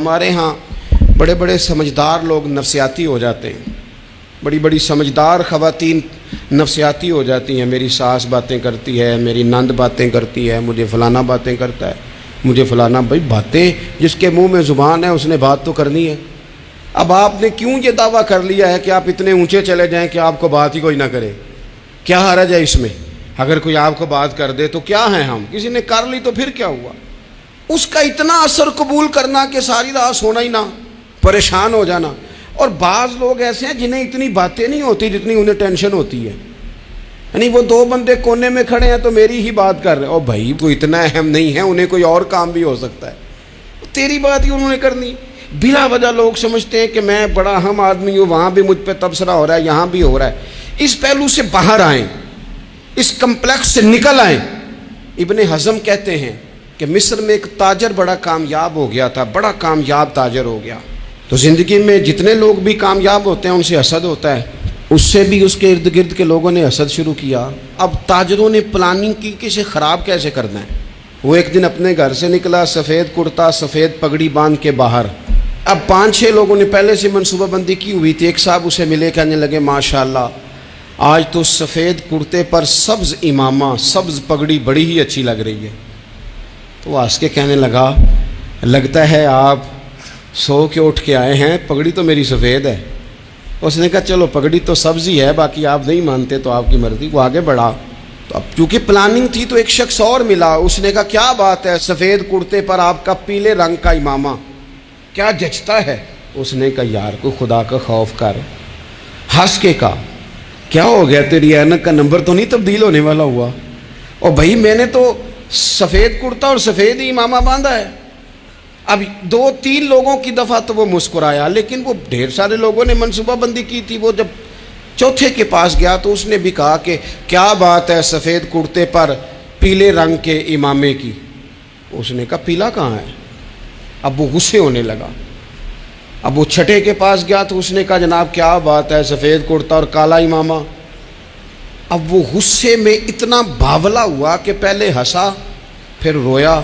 ہمارے ہاں بڑے بڑے سمجھدار لوگ نفسیاتی ہو جاتے ہیں، بڑی بڑی سمجھدار خواتین نفسیاتی ہو جاتی ہیں، میری ساس باتیں کرتی ہے، میری نند باتیں کرتی ہے، مجھے فلانا باتیں کرتا ہے، مجھے فلانا۔ بھائی باتیں، جس کے منہ میں زبان ہے اس نے بات تو کرنی ہے۔ اب آپ نے کیوں یہ دعویٰ کر لیا ہے کہ آپ اتنے اونچے چلے جائیں کہ آپ کو بات ہی کوئی نہ کرے؟ کیا حرج ہے اس میں؟ اگر کوئی آپ کو بات کر دے تو کیا ہیں ہم؟ کسی نے کر لی تو پھر کیا ہوا؟ اس کا اتنا اثر قبول کرنا کہ ساری رات سونا ہی نہ، پریشان ہو جانا۔ اور بعض لوگ ایسے ہیں جنہیں اتنی باتیں نہیں ہوتی جتنی انہیں ٹینشن ہوتی ہے، یعنی وہ دو بندے کونے میں کھڑے ہیں تو میری ہی بات کر رہے ہیں، اور بھائی وہ اتنا اہم نہیں ہے، انہیں کوئی اور کام بھی ہو سکتا ہے، تیری بات ہی انہوں نے کرنی۔ بلا وجہ لوگ سمجھتے ہیں کہ میں بڑا اہم آدمی ہوں، وہاں بھی مجھ پہ تبصرہ ہو رہا ہے، یہاں بھی ہو رہا ہے۔ اس پہلو سے باہر آئیں، اس کمپلیکس سے نکل آئیں۔ ابن حزم کہتے ہیں کہ مصر میں ایک تاجر بڑا کامیاب ہو گیا تھا، بڑا کامیاب تاجر ہو گیا۔ تو زندگی میں جتنے لوگ بھی کامیاب ہوتے ہیں ان سے حسد ہوتا ہے، اس سے بھی اس کے ارد گرد کے لوگوں نے حسد شروع کیا۔ اب تاجروں نے پلاننگ کی کہ اسے خراب کیسے کرنا ہے۔ وہ ایک دن اپنے گھر سے نکلا، سفید کرتا سفید پگڑی باندھ کے باہر۔ اب 5-6 لوگوں نے پہلے سے منصوبہ بندی کی ہوئی تھی۔ ایک صاحب اسے ملے، کہنے لگے ماشاءاللہ آج تو سفید کرتے پر سبز امامہ، سبز پگڑی بڑی ہی اچھی لگ رہی ہے۔ تو وہ ہنس کے کہنے لگا لگتا ہے آپ سو کے اٹھ کے آئے ہیں، پگڑی تو میری سفید ہے۔ اس نے کہا چلو پگڑی تو سبز ہی ہے، باقی آپ نہیں مانتے تو آپ کی مرضی۔ وہ آگے بڑھا تو اب چونکہ پلاننگ تھی تو ایک شخص اور ملا، اس نے کہا کیا بات ہے، سفید کرتے پر آپ کا پیلے رنگ کا امامہ کیا جچتا ہے؟ اس نے کہا یار کو خدا کا خوف کر۔ ہنس کے کہا کیا ہو گیا، تیری اینک کا نمبر تو نہیں تبدیل ہونے والا ہوا؟ اور بھائی میں نے تو سفید کرتا اور سفید ہی امامہ باندھا ہے۔ اب 2-3 لوگوں کی دفعہ تو وہ مسکرایا، لیکن وہ ڈھیر سارے لوگوں نے منصوبہ بندی کی تھی۔ وہ جب چوتھے کے پاس گیا تو اس نے بھی کہا کہ کیا بات ہے سفید کرتے پر پیلے رنگ کے امامے کی؟ اس نے کہا پیلا کہاں ہے؟ اب وہ غصے ہونے لگا۔ اب وہ چھٹے کے پاس گیا تو اس نے کہا جناب کیا بات ہے سفید کرتا اور کالا امامہ؟ اب وہ غصے میں اتنا باولا ہوا کہ پہلے ہنسا پھر رویا،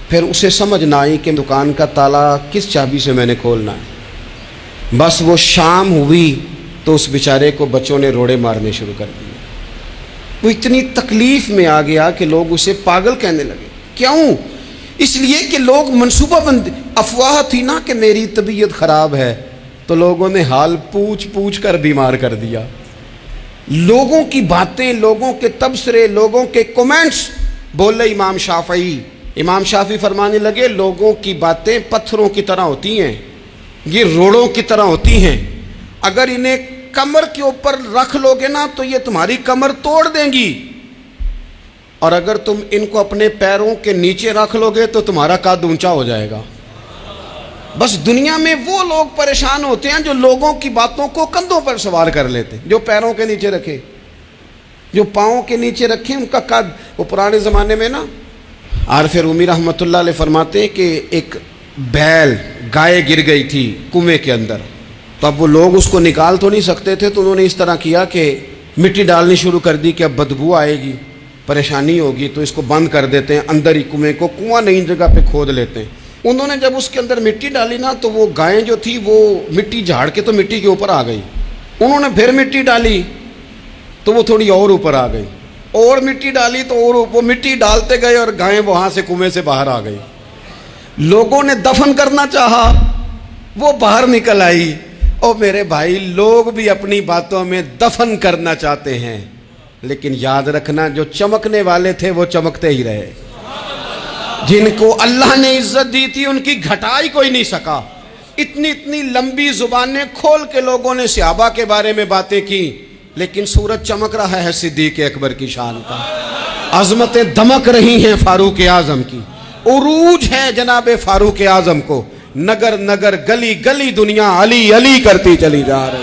پھر اسے سمجھ نہ آئی کہ دکان کا تالا کس چابی سے میں نے کھولنا ہے۔ بس وہ شام ہوئی تو اس بیچارے کو بچوں نے روڑے مارنے شروع کر دیے۔ وہ اتنی تکلیف میں آ گیا کہ لوگ اسے پاگل کہنے لگے۔ کیوں؟ اس لیے کہ لوگ منصوبہ بند، افواہ تھی نا کہ میری طبیعت خراب ہے، تو لوگوں نے حال پوچھ پوچھ کر بیمار کر دیا۔ لوگوں کی باتیں، لوگوں کے تبصرے، لوگوں کے کومنٹس۔ بولے امام شافعی فرمانے لگے لوگوں کی باتیں پتھروں کی طرح ہوتی ہیں، یہ روڑوں کی طرح ہوتی ہیں، اگر انہیں کمر کے اوپر رکھ لو گے نا تو یہ تمہاری کمر توڑ دیں گی، اور اگر تم ان کو اپنے پیروں کے نیچے رکھ لو گے تو تمہارا قد اونچا ہو جائے گا۔ بس دنیا میں وہ لوگ پریشان ہوتے ہیں جو لوگوں کی باتوں کو کندھوں پر سوار کر لیتے، جو پیروں کے نیچے رکھے، جو پاؤں کے نیچے رکھے ان کا قد۔ وہ پرانے زمانے میں نا عارف رومی رحمۃ اللہ علیہ فرماتے ہیں کہ ایک بیل گائے گر گئی تھی کنویں کے اندر، تو اب وہ لوگ اس کو نکال تو نہیں سکتے تھے، تو انہوں نے اس طرح کیا کہ مٹی ڈالنی شروع کر دی کہ اب بدبو آئے گی، پریشانی ہوگی، تو اس کو بند کر دیتے ہیں اندر ہی کنویں کو، کنواں نئی جگہ پہ کھود لیتے ہیں۔ انہوں نے جب اس کے اندر مٹی ڈالی نا تو وہ گائیں جو تھی وہ مٹی جھاڑ کے تو مٹی کے اوپر آ گئی، انہوں نے پھر مٹی ڈالی تو وہ تھوڑی اور اوپر آ گئی، اور مٹی ڈالی تو اور وہ مٹی ڈالتے گئے اور گائیں وہاں سے کنویں سے باہر آ گئی۔ لوگوں نے دفن کرنا چاہا، وہ باہر نکل آئی۔ اور میرے بھائی لوگ بھی اپنی باتوں میں دفن کرنا چاہتے ہیں، لیکن یاد رکھنا جو چمکنے والے تھے وہ چمکتے ہی رہے، جن کو اللہ نے عزت دی تھی ان کی گھٹائی کوئی نہیں سکا۔ اتنی لمبی زبانیں کھول کے لوگوں نے صحابہ کے بارے میں باتیں کی، لیکن سورج چمک رہا ہے صدیق اکبر کی شان کا، عظمتیں دمک رہی ہیں فاروق اعظم کی، عروج ہے جناب فاروق اعظم کو، نگر نگر گلی گلی دنیا علی علی کرتی چلی جا رہی۔